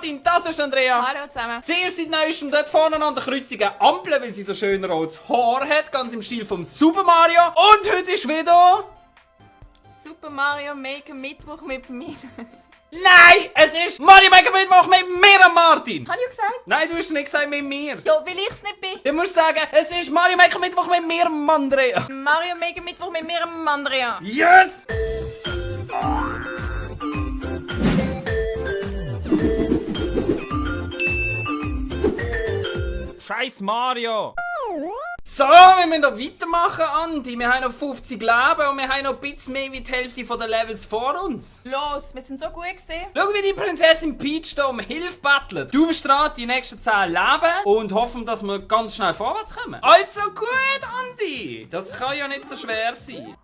Martin, das ist Andrea. Hallo zusammen. Sie ist seit neuestem dort vorne an der Kreuzung eine Ampel, weil sie so schön rotes Haar hat, ganz im Stil vom Super Mario. Und heute ist wieder... Super Mario Maker Mittwoch mit mir. Nein, es ist Mario Maker Mittwoch mit mir und Martin. Habe ich gesagt? Nein, du hast nicht gesagt mit mir. Ja, weil ich es nicht bin. Du musst sagen, es ist Mario Maker Mittwoch mit mir und Andrea. Mario Maker Mittwoch mit mir und Andrea. Yes! Scheiß Mario! So, wir müssen noch weitermachen, Andi. Wir haben noch 50 Leben und wir haben noch ein bisschen mehr wie die Hälfte der Levels vor uns. Los, wir sind so gut gesehen. Schau, wie die Prinzessin Peach hier um Hilfe bettelt. Du bist dran, die nächsten 10 Leben und hoffen, dass wir ganz schnell vorwärts kommen. Also gut, Andi. Das kann ja nicht so schwer sein.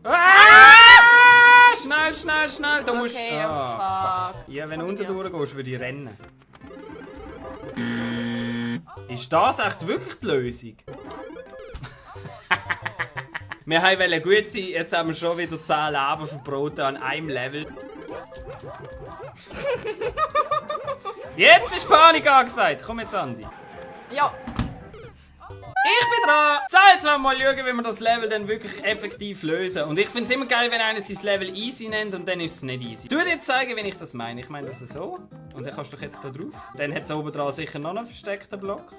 Ah! Schnell, schnell, schnell. Da musst Okay, fuck. Ja, wenn du unten durchgehst, würde ich rennen. Ist das echt wirklich die Lösung? Wir wollten gut sein, jetzt haben wir schon wieder 10 Leben verbraten an einem Level. Jetzt ist Panik angesagt. Komm jetzt, Andi. Ja. Ich bin dran! So, jetzt wollen wir mal schauen, wie wir das Level dann wirklich effektiv lösen. Und ich finde es immer geil, wenn einer sein Level easy nennt und dann ist es nicht easy. Du dir jetzt zeigen, wie ich das meine. Ich meine das so. Und dann kannst du doch jetzt da drauf. Dann hat es oben dran sicher noch einen versteckten Block.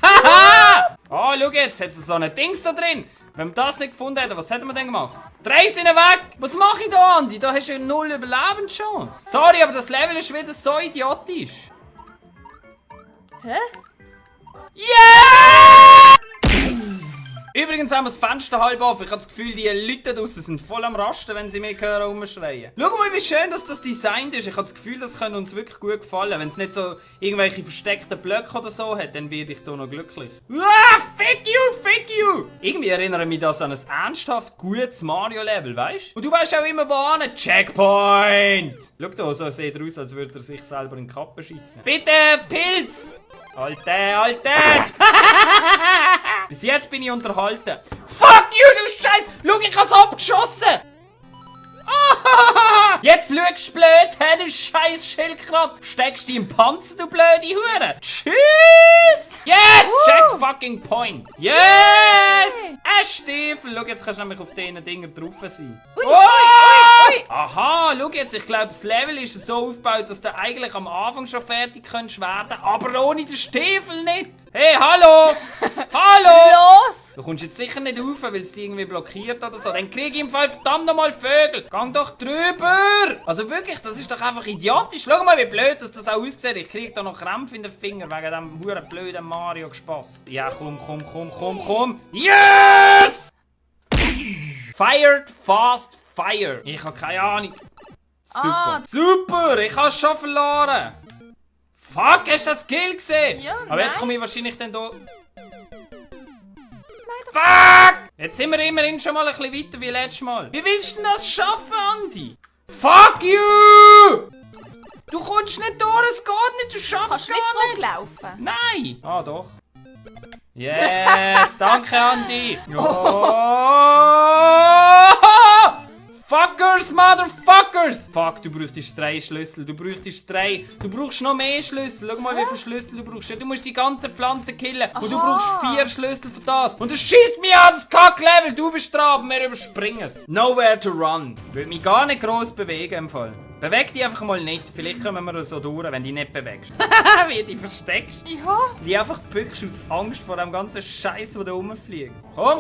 Haha! Oh, schau jetzt, hat es so ein Dings da drin. Wenn wir das nicht gefunden hätten, was hätten wir denn gemacht? Drei sind weg! Was mache ich da, Andi? Da hast du ja 0 Überlebenschance. Sorry, aber das Level ist wieder so idiotisch. Hä? Yeah! Übrigens haben wir das Fenster halb offen. Ich habe das Gefühl, die Leute draussen sind voll am Rasten, wenn sie mich hören rumschreien. Schau mal, wie schön dass das designt ist. Ich habe das Gefühl, das könnte uns wirklich gut gefallen. Wenn es nicht so irgendwelche versteckten Blöcke oder so hat, dann werde ich hier noch glücklich. Ah, fick you, fick you! Irgendwie erinnere mich das an ein ernsthaft gutes Mario-Level, weißt du? Und du weißt auch immer, wo an. Checkpoint! Schau da, so sieht er aus, als würde er sich selber in die Kappe schiessen. Bitte, Pilz! Alte! Bis jetzt bin ich unterhalten. Fuck you, du Scheiß! Schau, ich hab's abgeschossen! Ah, jetzt schaust du blöd, hä, du scheiß Schildkröte! Steckst dich im Panzer, du blöde Hure! Tschüss! Yes! Check fucking point! Yes! Ein Stiefel! Schau, jetzt kannst du nämlich auf diesen Dingen drauf sein. Ui, Oh! ui, ui. Aha, schau jetzt, ich glaube, das Level ist so aufgebaut, dass du eigentlich am Anfang schon fertig könntest werden, aber ohne den Stiefel nicht! Hey, hallo! Hallo! Los! Du kommst jetzt sicher nicht rauf, weil es dich irgendwie blockiert oder so. Dann krieg ich im Fall verdammt nochmal Vögel. Gang doch drüber! Also wirklich, das ist doch einfach idiotisch. Schau mal, wie blöd dass das auch aussieht. Ich krieg da noch Krämpfe in den Finger wegen dem huren blöden Mario-Gespass. Ja, komm. Yes! Fired, fast, fire. Ich habe keine Ahnung. Super. Super, ich habe schon verloren. Fuck, hast du das Skill gesehen? Ja, aber jetzt nice. komme ich wahrscheinlich dann da... Fuck! Jetzt sind wir immerhin schon mal ein bisschen weiter wie letztes Mal. Wie willst du denn das schaffen, Andi? Fuck you! Du kommst nicht durch, es geht nicht, du schaffst Kannst du gar nicht nicht. zurücklaufen? Nein! Ah, doch. Yes, danke, Andi. Oh. Fuckers, Motherfuckers! Fuck, du bräuchtest 3 Schlüssel. Du bräuchtest 3. Du brauchst noch mehr Schlüssel. Schau mal, wie viele Schlüssel du brauchst. Du musst die ganze Pflanze killen. Und du brauchst 4 Schlüssel für das. Und das schießt mich an, das Kack-Level. Du bist dran, aber wir überspringen es. Nowhere to run. Ich will mich gar nicht gross bewegen im Fall. Beweg dich einfach mal nicht. Vielleicht kommen wir so durch, wenn du dich nicht bewegst. Wie du dich versteckst. Ja. Die einfach bückst aus Angst vor dem ganzen Scheiß, der da rumfliegt. Komm,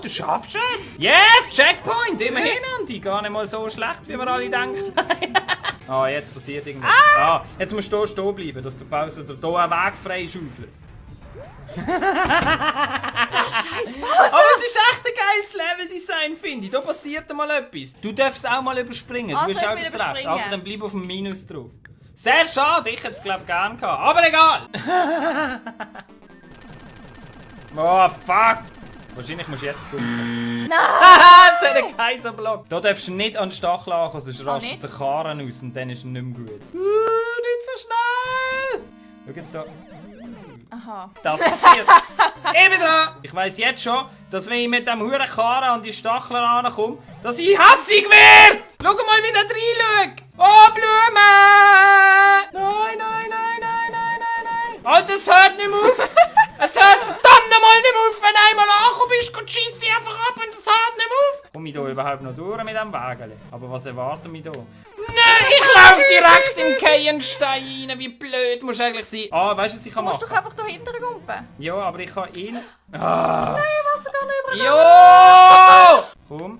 du schaffst es! Yes, Checkpoint! Immerhin, Andi. Gar nicht mal so schlecht, wie wir alle denken. Ah, jetzt passiert irgendwas. Jetzt musst du hier stehen bleiben, dass der Bowser dir hier einen Weg frei schaufelt. Scheiß Aber es ist echt ein geiles Leveldesign, finde ich. Da passiert mal etwas. Du darfst auch mal überspringen. Also, Du hast auch ich will das Recht. überspringen. Also dann bleib auf dem Minus drauf. Sehr schade, ich hätte es glaube ich gern gehabt. Aber egal. Oh, fuck. Wahrscheinlich musst du jetzt gucken. Nein! Es hat einen Kaiserblock. Da darfst du nicht an den Stachel ankommen, sonst rastet nicht? der Karren aus und dann ist er nicht mehr gut. Nicht so schnell. Schau jetzt da. Aha. Das passiert. Ich bin dran. Ich weiss jetzt schon, dass wenn ich mit dem huren Karren an die Stachler rankomme, dass ich hässig werde. Schau mal, wie der reinschaut. Oh, Blumen. glaube noch durch mit dem Wägele. Aber was erwartet mich da? Nein, ich laufe direkt im Keienstein rein. Wie blöd muss eigentlich sein. Ah, weißt du, was ich kann Du musst machen? doch einfach da hinterher gumpen. Ja, aber ich kann ihn... Ah. Nein, was sogar noch über. Jo! Komm.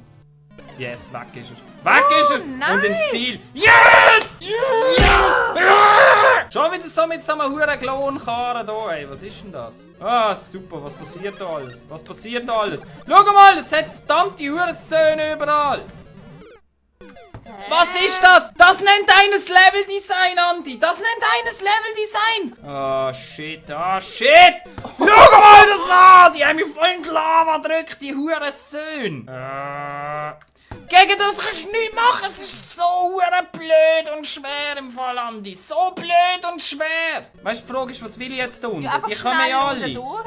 Yes, weg ist er. Weg ist er! nice. Und ins Ziel. Yes! Yes! Ja! Schon wieder so mit so einem huren Klonkarren hier, ey. Was ist denn das? Ah, super. Was passiert da alles? Was passiert da alles? Schau mal, es hat verdammte Hurenszene überall. Was ist das? Das nennt eines Leveldesign, Andi. Das nennt eines Leveldesign. Ah, shit. Ah, shit. Schau mal das an. Die haben mich voll in die Lava gedrückt, die Hurensöhne. Gegen das kannst du nichts machen. Es ist so hure blöd und schwer im Fall, Andi. So blöd und schwer. Weißt du, die Frage ist, was will ich jetzt da unten? Ja, einfach Die kommen schnell ja unten alle. durch.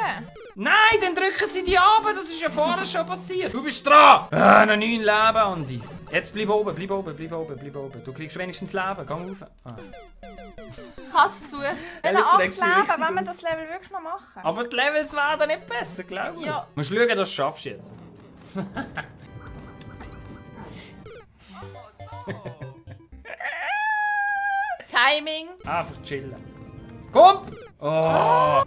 Nein, dann drücken sie die ab. Das ist ja vorher schon passiert. Du bist dran. Ah, noch 9 Leben, Andi. Jetzt bleib oben, bleib oben, bleib oben, bleib oben. Du kriegst wenigstens Leben. Geh rauf. Ah. Ich habe es versucht. Wenn jetzt 8 regst du Leben, richtig wenn wir auf. das Level wirklich noch machen. Aber die Levels werden nicht besser, glaub mir. Ja. Du musst schauen, dass du schaffst jetzt. Timing. Einfach chillen. Komm! Oh.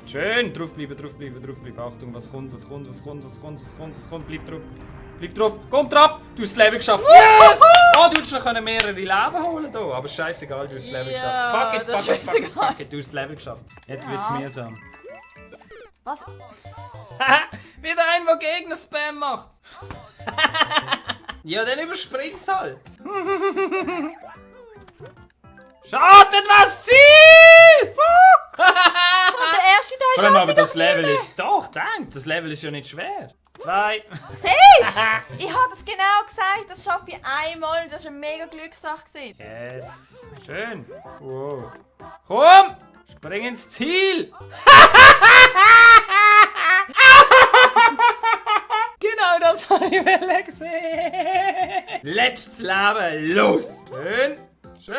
Schön. Draufbleiben, draufbleiben, draufbleiben. Achtung, was kommt, was kommt, was kommt, was kommt, was kommt, was kommt. Bleib drauf. Bleib drauf. Komm drauf. Du hast das Level geschafft. Yes! Oh, du hättest noch mehrere Leben holen hier. Aber scheißegal, du hast das Level Ja, geschafft. Fuck it, das fuck ist it, fuck it, scheißegal. fuck it. Du hast das Level geschafft. Jetzt wird's Ja. mühsam. Was? Wieder ein, der Gegner-Spam macht. Ja, dann überspring's halt. Schadet was Ziel! Und der erste Teil Vor allem schaffe aber ich das doch Level nicht. ist... Doch, denk, das Level ist ja nicht schwer. 2. Siehst du? Ich habe das genau gesagt, das schaffe ich einmal. Das war eine mega Glückssache. gewesen. Yes. Schön. Wow. Komm! Spring ins Ziel! Genau das habe ich gesehen. Letztes Leben, los! Schön! Schön!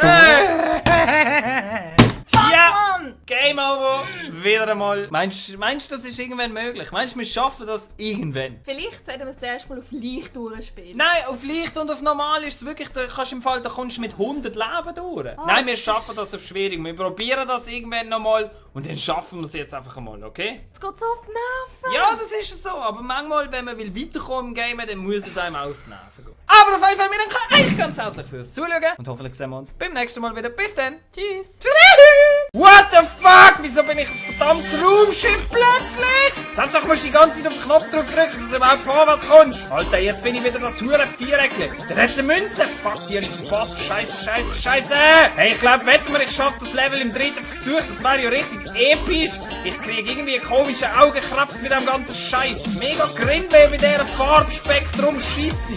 Ja! Mann! Game over! Wieder einmal. Meinst du, das ist irgendwann möglich? Meinst du, wir schaffen das irgendwann? Vielleicht sollten wir es zuerst mal auf leicht durchspielen. Nein, auf leicht und auf normal ist es wirklich, da kommst du mit 100 Leben durch. Nein, wir schaffen das auf schwierig. Wir probieren das irgendwann nochmal und dann schaffen wir es jetzt einfach einmal, okay? Es geht so auf die Nerven. Ja, das ist so. Aber manchmal, wenn man will weiterkommen im Game, dann muss es einem auch auf die Nerven gehen. Aber auf jeden Fall, wir danken euch ganz herzlich fürs Zuschauen und hoffentlich sehen wir uns beim nächsten Mal wieder. Bis dann. Tschüss. Tschüss. What the fuck? Wieso bin ich ein verdammtes Raumschiff plötzlich? Samstag musst du die ganze Zeit auf den Knopf drauf drücken, dass du überhaupt vorwärts kommst. Alter, jetzt bin ich wieder das hure Viereckli. Dann hat's eine Münze. Fuck, die hab ich verpasst. Scheiße, scheiße, scheiße. Hey, ich glaube, wetten wir, ich schaffe das Level im 3. Versuch. Das wäre ja richtig episch. Ich kriege irgendwie einen komischen Augenkrebs mit dem ganzen Scheiß. Mega Grinweh bei dieser Farbspektrum Scheisse.